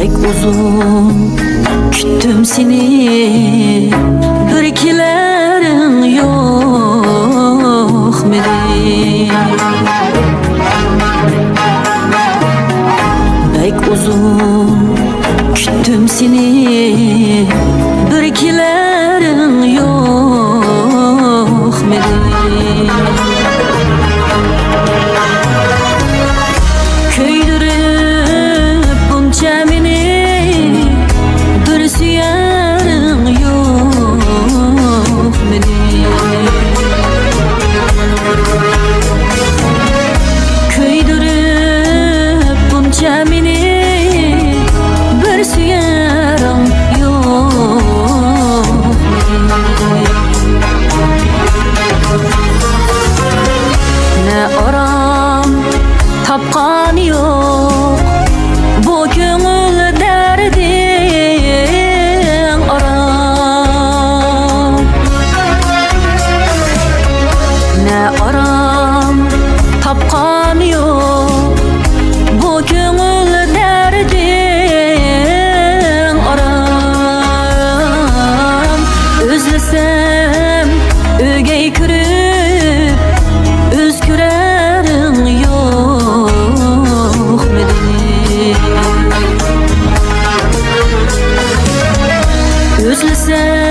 Pek uzun küttüm seni, birikilerin yok medi? Pek uzun küttüm seni, birikilerin yok medi? Köydürüp bunca meni, bir süyerin yok medi? Köydürüp bunca meni, bir süyerin yok medi? Ne aram tapkan yok bu köngül derdin aram. Ne aram tapkan yok bu köngül derdin aram. Özlesem ögey kürüp özkürerin yok medi? Özlesem